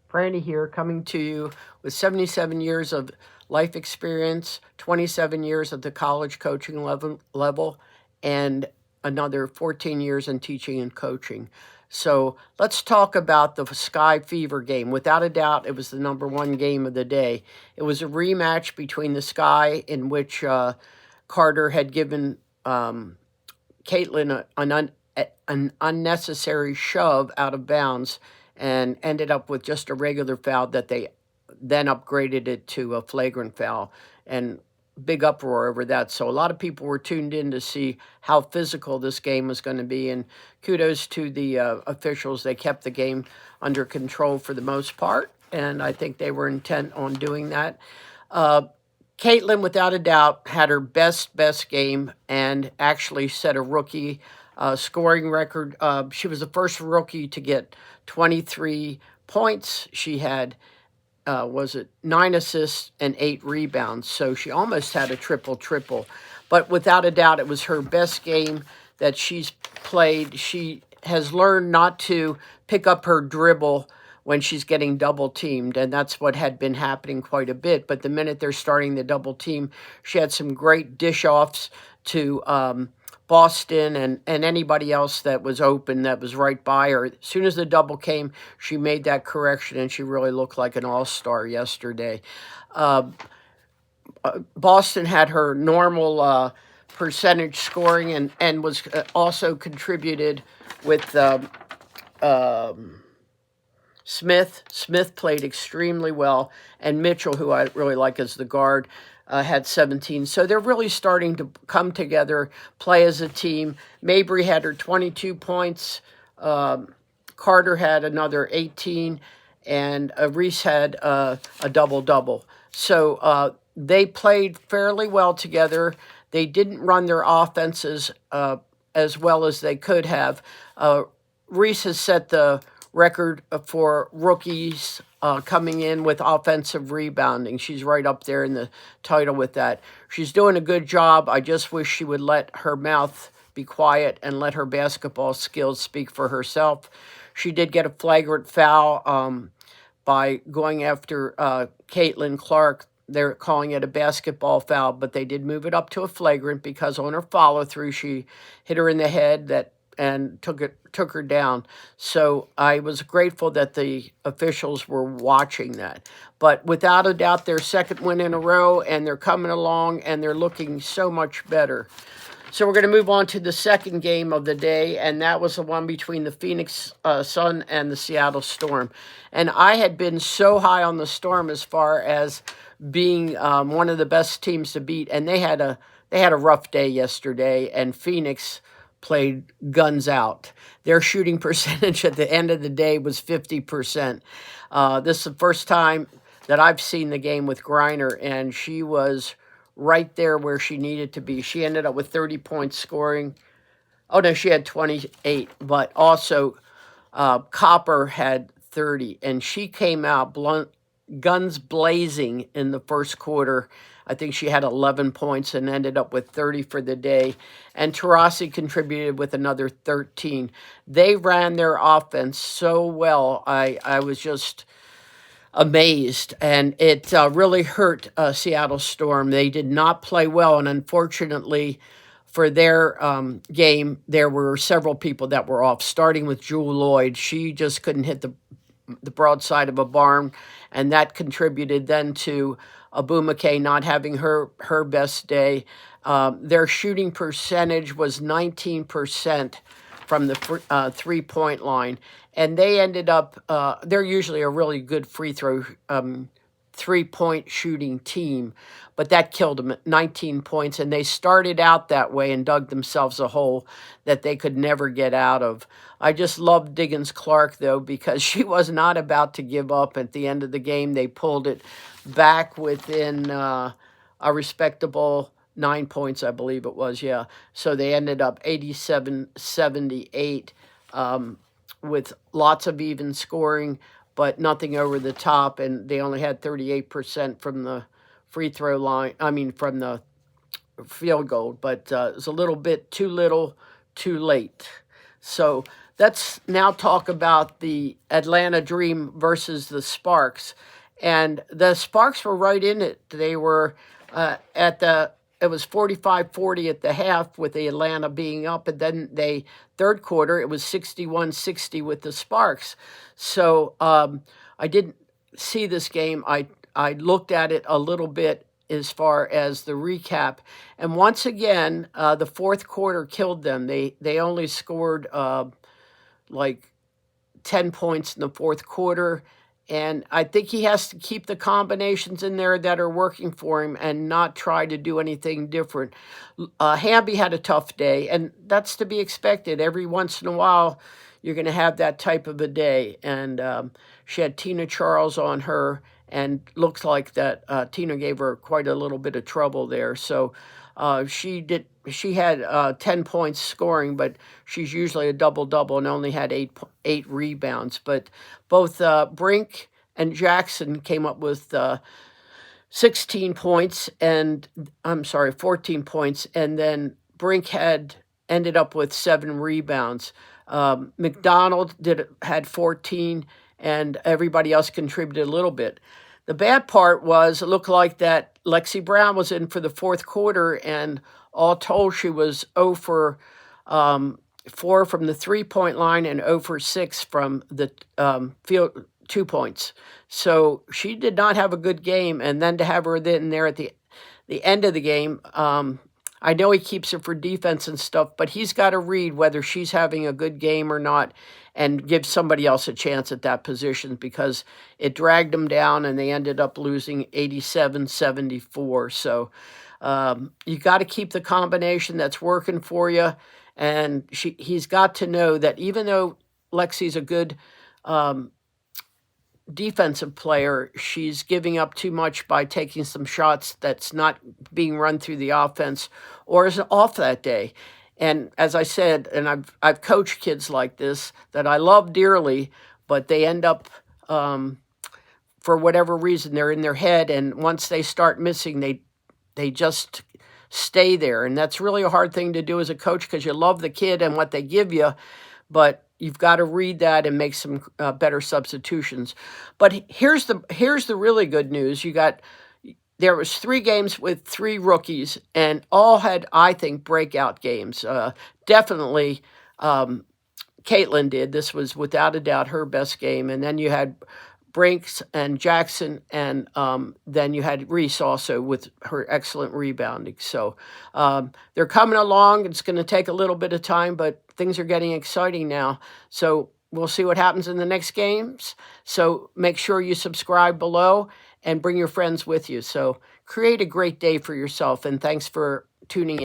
Brandy here, coming to you with 77 years of life experience, 27 years at the college coaching level, and another 14 years in teaching and coaching. So let's talk about the Sky Fever game. Without a doubt, it was the #1 game of the day. It was a rematch between the Sky, in which Carter had given Caitlin an unnecessary shove out of bounds and ended up with just a regular foul that they then upgraded it to a flagrant foul, and big uproar over that. So a lot of people were tuned in to see how physical this game was going to be, and kudos to the officials. They kept the game under control for the most part, and I think they were intent on doing that. Caitlin, without a doubt, had her best game and actually set a rookie scoring record. She was the first rookie to get 23 points. She had, 9 assists and 8 rebounds. So she almost had a triple-triple. But without a doubt, it was her best game that she's played. She has learned not to pick up her dribble when she's getting double teamed, and that's what had been happening quite a bit. But the minute they're starting the double team, she had some great dish offs to Boston and anybody else that was open, that was right by her. As soon as the double came, she made that correction, and she really looked like an all-star yesterday. Boston had her normal percentage scoring and was also contributed with Smith. Smith played extremely well, and Mitchell, who I really like as the guard, had 17. So they're really starting to come together, play as a team. Mabry had her 22 points. Carter had another 18, and Reese had a double-double. So they played fairly well together. They didn't run their offenses as well as they could have. Reese has set the record for rookies coming in with offensive rebounding. She's right up there in the title with that. She's doing a good job. I just wish she would let her mouth be quiet and let her basketball skills speak for herself. She did get a flagrant foul by going after Caitlin Clark. They're calling it a basketball foul, but they did move it up to a flagrant because on her follow-through, she hit her in the head and took her down. So I was grateful that the officials were watching that. But without a doubt, their second win in a row, and they're coming along, and they're looking so much better. So we're going to move on to the second game of the day, and that was the one between the Phoenix Sun and the Seattle Storm. And I had been so high on the Storm as far as being one of the best teams to beat, and they had a rough day yesterday, and Phoenix played guns out. Their shooting percentage at the end of the day was 50%. This is the first time that I've seen the game with Griner, and she was right there where she needed to be. She ended up with 30 points scoring. Oh, no, she had 28, but also Copper had 30, and she came out guns blazing in the first quarter. I think she had 11 points and ended up with 30 for the day. And Taurasi contributed with another 13. They ran their offense so well. I was just amazed. And it really hurt Seattle Storm. They did not play well. And unfortunately for their game, there were several people that were off, starting with Jewel Lloyd. She just couldn't hit the broadside of a barn. And that contributed then to Abumake not having her best day. Their shooting percentage was 19% from the three-point line. And they ended up, they're usually a really good free throw three-point shooting team, but that killed them at 19 points. And they started out that way and dug themselves a hole that they could never get out of. I just love Diggins Clark, though, because she was not about to give up. At the end of the game, they pulled it back within a respectable 9 points, I believe it was, yeah. So they ended up 87-78 with lots of even scoring, but nothing over the top, and they only had 38% from the free throw line, from the field goal, but it was a little bit too little, too late. So let's now talk about the Atlanta Dream versus the Sparks. And the Sparks were right in it. They were it was 45-40 at the half with the Atlanta being up. And then third quarter, it was 61-60 with the Sparks. So I didn't see this game. I looked at it a little bit as far as the recap. And once again, the fourth quarter killed them. They only scored like 10 points in the fourth quarter. And I think he has to keep the combinations in there that are working for him and not try to do anything different. Hamby had a tough day, and that's to be expected. Every once in a while, you're going to have that type of a day. And she had Tina Charles on her, and looks like that Tina gave her quite a little bit of trouble there. So she had 10 points scoring, but she's usually a double-double and only had eight rebounds. But both Brink and Jackson came up with 14 points, and then Brink ended up with 7 rebounds. McDonald had 14, and everybody else contributed a little bit. The bad part was it looked like that Lexi Brown was in for the fourth quarter, and all told, she was 0 for 4 from the 3-point line and 0 for 6 from the field 2 points. So she did not have a good game, and then to have her in there at the end of the game, I know he keeps her for defense and stuff, but he's got to read whether she's having a good game or not and give somebody else a chance at that position, because it dragged them down and they ended up losing 87-74. So you got to keep the combination that's working for you. And he's got to know that even though Lexi's a good defensive player, she's giving up too much by taking some shots that's not being run through the offense or is off that day. And as I said, and I've coached kids like this that I love dearly, but they end up, for whatever reason, they're in their head, and once they start missing, they just stay there. And that's really a hard thing to do as a coach, because you love the kid and what they give you, but you've got to read that and make some better substitutions. But here's the really good news. There was 3 games with 3 rookies, and all had, I think, breakout games. Definitely, Caitlin did. This was without a doubt her best game. And then you had Brinks and Jackson, and then you had Reese also with her excellent rebounding. So they're coming along. It's going to take a little bit of time, but things are getting exciting now. So we'll see what happens in the next games. So make sure you subscribe below and bring your friends with you. So create a great day for yourself, and thanks for tuning in.